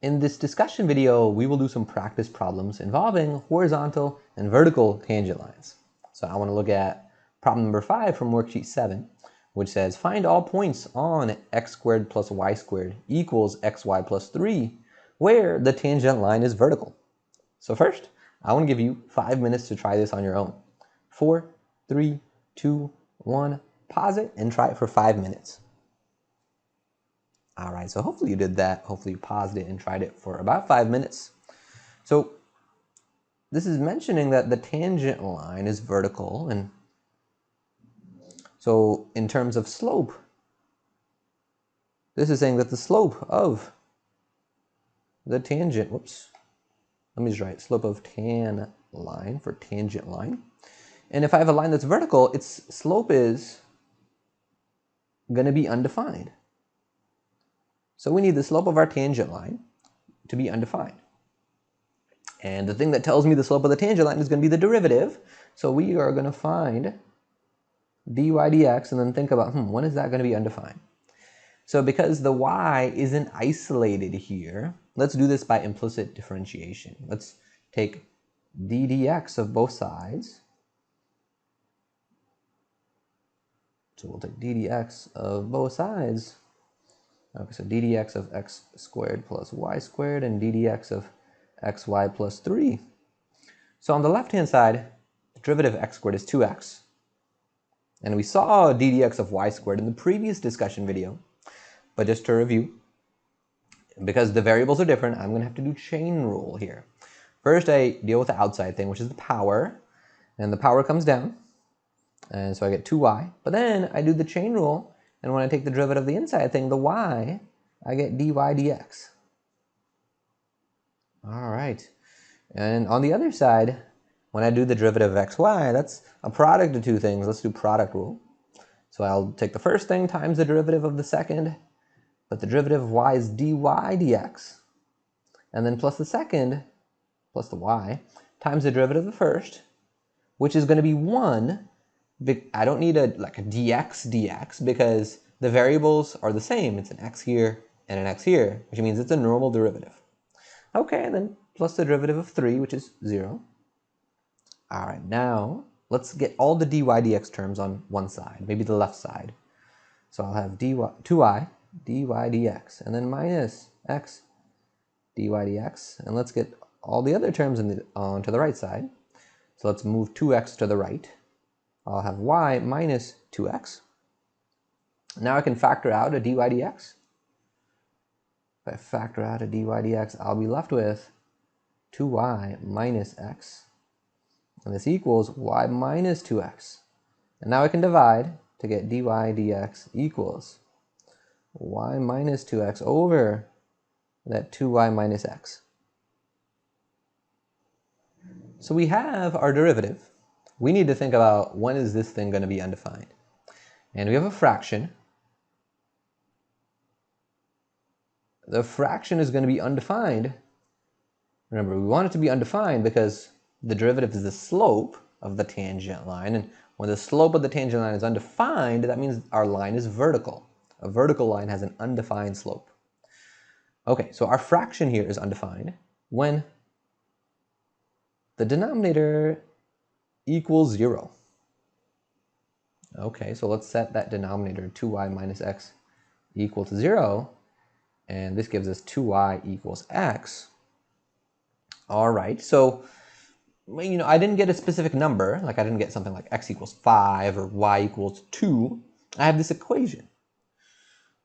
In this discussion video, we will do some practice problems involving horizontal and vertical tangent lines. So I want to look at problem number 5 from worksheet 7, which says find all points on x squared plus y squared equals xy plus 3, where the tangent line is vertical. So first, I want to give you 5 minutes to try this on your own. 4, 3, 2, 1, pause it and try it for 5 minutes. All right, so hopefully you did that. Hopefully you paused it and tried it for about 5 minutes. So this is mentioning that the tangent line is vertical, and so in terms of slope, this is saying that the slope of the tangent, let me just write slope of tan line for tangent line. And if I have a line that's vertical, its slope is going to be undefined. So we need the slope of our tangent line to be undefined. And the thing that tells me the slope of the tangent line is going to be the derivative. So we are going to find dy dx and then think about, when is that going to be undefined? So because the y isn't isolated here, let's do this by implicit differentiation. Let's take d dx of both sides. So we'll take d dx of both sides. Okay, so d dx of x squared plus y squared and d dx of xy plus 3. So on the left-hand side, the derivative of x squared is 2x. And we saw d dx of y squared in the previous discussion video. But just to review, because the variables are different, I'm going to have to do chain rule here. First, I deal with the outside thing, which is the power. And the power comes down. And so I get 2y. But then I do the chain rule. And when I take the derivative of the inside thing, the y, I get dy dx. All right. And on the other side, when I do the derivative of xy, that's a product of two things. Let's do product rule. So I'll take the first thing times the derivative of the second, but the derivative of y is dy dx. And then plus the second, plus the y, times the derivative of the first, which is going to be 1. I don't need a dx because the variables are the same. It's an x here and an x here, which means it's a normal derivative. Okay, and then plus the derivative of 3, which is 0. All right, now let's get all the dy dx terms on one side, maybe the left side. So I'll have 2y dy dx, and then minus x dy dx, and let's get all the other terms onto the right side. So let's move 2x to the right. I'll have y minus 2x. Now I can factor out a dy dx. If I factor out a dy dx, I'll be left with 2y minus x. And this equals y minus 2x. And now I can divide to get dy dx equals y minus 2x over that 2y minus x. So we have our derivative. We need to think about when is this thing going to be undefined. And we have a fraction. The fraction is going to be undefined. Remember, we want it to be undefined because the derivative is the slope of the tangent line. And when the slope of the tangent line is undefined, that means our line is vertical. A vertical line has an undefined slope. Okay, so our fraction here is undefined when the denominator equals 0. Okay, so let's set that denominator 2y minus x equal to 0. And this gives us 2y equals x. All right, so, I didn't get a specific number. Like I didn't get something like x equals 5 or y equals 2. I have this equation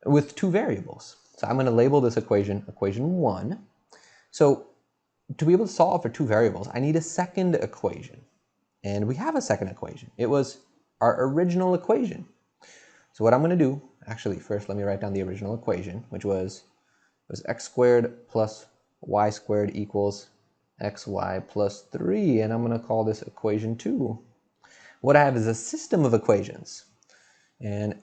with two variables. So I'm going to label this equation, equation 1. So to be able to solve for two variables, I need a second equation. And we have a second equation. It was our original equation. So what I'm going to do, actually first let me write down the original equation, which was x squared plus y squared equals xy plus 3. And I'm going to call this equation 2. What I have is a system of equations. And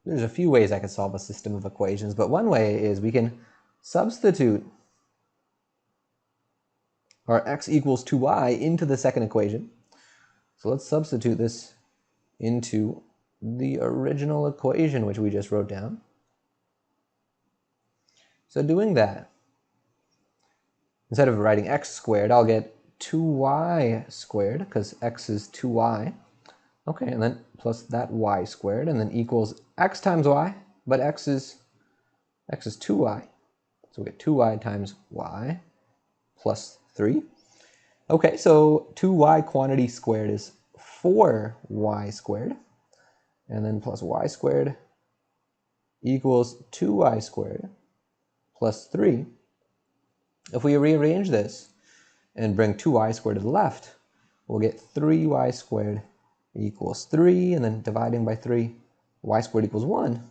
there's a few ways I could solve a system of equations, but one way is we can substitute our x equals 2y into the second equation. So let's substitute this into the original equation, which we just wrote down. So doing that, instead of writing x squared, I'll get 2y squared, because x is 2y. Okay, and then plus that y squared, and then equals x times y, but x is 2y. So we get 2y times y plus 3. Okay, so 2y quantity squared is 4y squared, and then plus y squared equals 2y squared plus 3. If we rearrange this and bring 2y squared to the left, we'll get 3y squared equals 3, and then dividing by 3, y squared equals 1.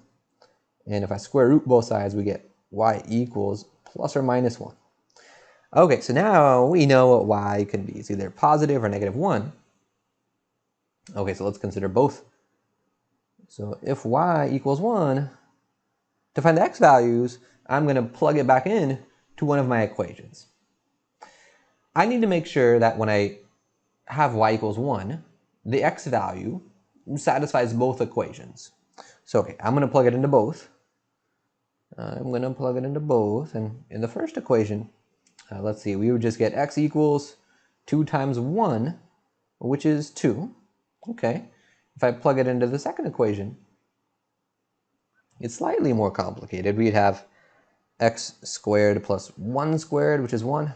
And if I square root both sides, we get y equals plus or minus 1. Okay, so now we know what y can be. It's either positive or negative 1. Okay, so let's consider both. So if y equals 1, to find the x values, I'm going to plug it back in to one of my equations. I need to make sure that when I have y equals 1, the x value satisfies both equations. So okay, I'm going to plug it into both. And in the first equation, let's see, we would just get x equals 2 times 1, which is 2. Okay, if I plug it into the second equation, it's slightly more complicated. We'd have x squared plus 1 squared, which is 1,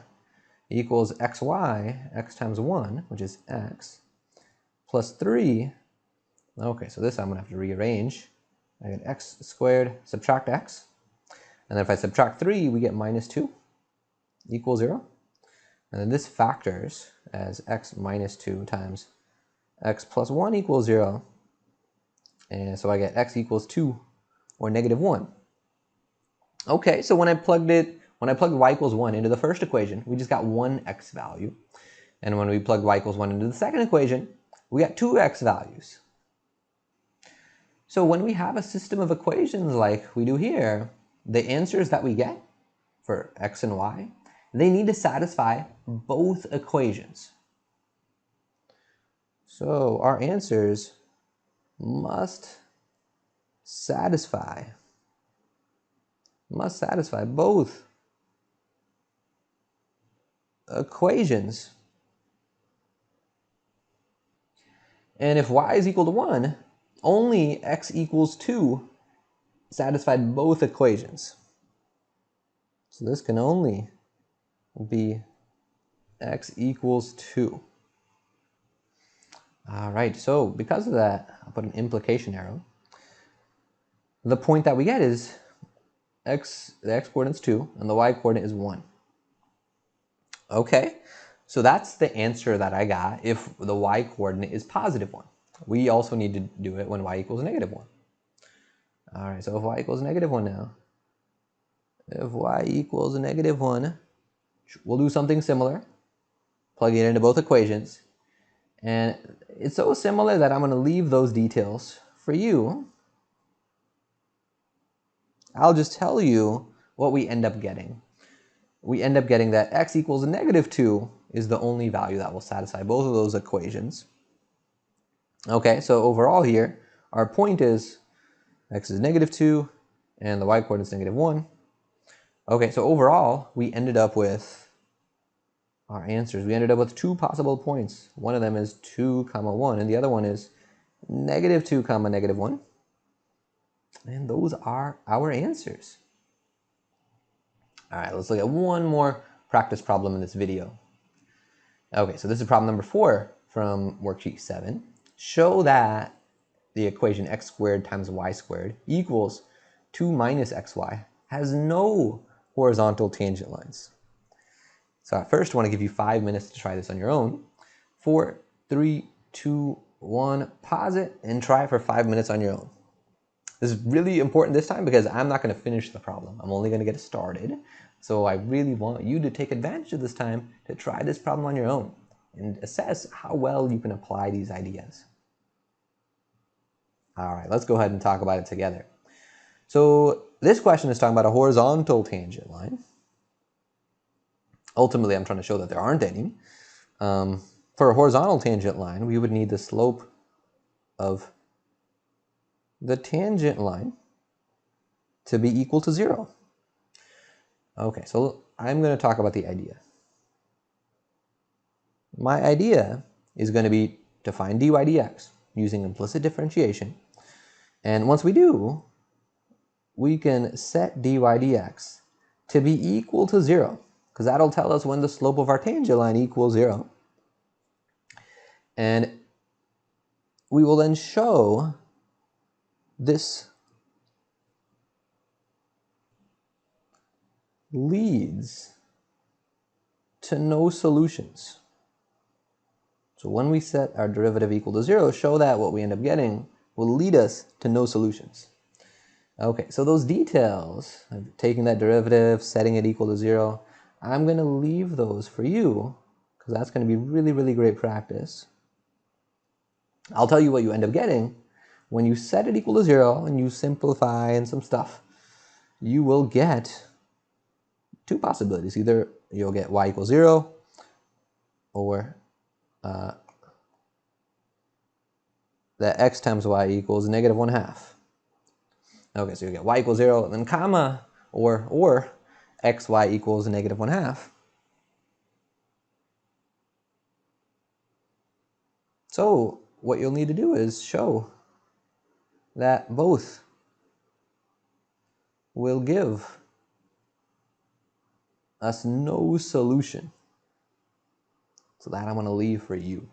equals xy, x times 1, which is x, plus 3. Okay, so this I'm going to have to rearrange. I get x squared, subtract x. And then if I subtract 3, we get minus 2 equals 0. And then this factors as x minus 2 times x plus 1 equals 0. And so I get x equals 2 or negative 1. Okay, so when I plugged y equals 1 into the first equation, we just got one x value. And when we plugged y equals 1 into the second equation, we got two x values. So when we have a system of equations like we do here, the answers that we get for x and y, they need to satisfy both equations. So our answers must satisfy both equations. And if y is equal to 1, only x equals 2 satisfied both equations. So this can only be x equals 2. All right, so because of that, I'll put an implication arrow. The point that we get is the x coordinate is 2 and the y coordinate is 1. Okay, so that's the answer that I got if the y coordinate is positive 1. We also need to do it when y equals negative 1. All right, so if y equals negative 1 now, if y equals negative 1, we'll do something similar, plug it into both equations, and it's so similar that I'm going to leave those details for you. I'll just tell you what we end up getting. We end up getting that x equals negative 2 is the only value that will satisfy both of those equations. Okay, so overall here, our point is x is negative 2 and the y coordinate is negative 1. Okay, so overall, we ended up with our answers. We ended up with two possible points. One of them is 2, 1, and the other one is negative 2, negative 1. And those are our answers. All right, let's look at one more practice problem in this video. Okay, so this is problem number 4 from worksheet 7. Show that the equation x squared times y squared equals 2 minus xy has no horizontal tangent lines. So at first, I want to give you 5 minutes to try this on your own. 4, 3, 2, 1, pause it and try it for 5 minutes on your own. This is really important this time because I'm not going to finish the problem. I'm only going to get it started. So I really want you to take advantage of this time to try this problem on your own and assess how well you can apply these ideas. All right, let's go ahead and talk about it together. So this question is talking about a horizontal tangent line. Ultimately, I'm trying to show that there aren't any. For a horizontal tangent line, we would need the slope of the tangent line to be equal to 0. Okay, so I'm going to talk about the idea. my idea is going to be to find dy dx using implicit differentiation. And once we do, we can set dy dx to be equal to 0, because that'll tell us when the slope of our tangent line equals 0. And we will then show this leads to no solutions. So when we set our derivative equal to 0, show that what we end up getting will lead us to no solutions. Okay, so those details of taking that derivative, setting it equal to 0, I'm going to leave those for you, because that's going to be really, really great practice. I'll tell you what you end up getting. When you set it equal to 0 and you simplify and some stuff, you will get two possibilities. Either you'll get y equals 0, or that x times y equals negative 1/2. Okay, so you get y equals 0, and then comma, or xy equals negative 1/2. So what you'll need to do is show that both will give us no solution. So that I'm going to leave for you.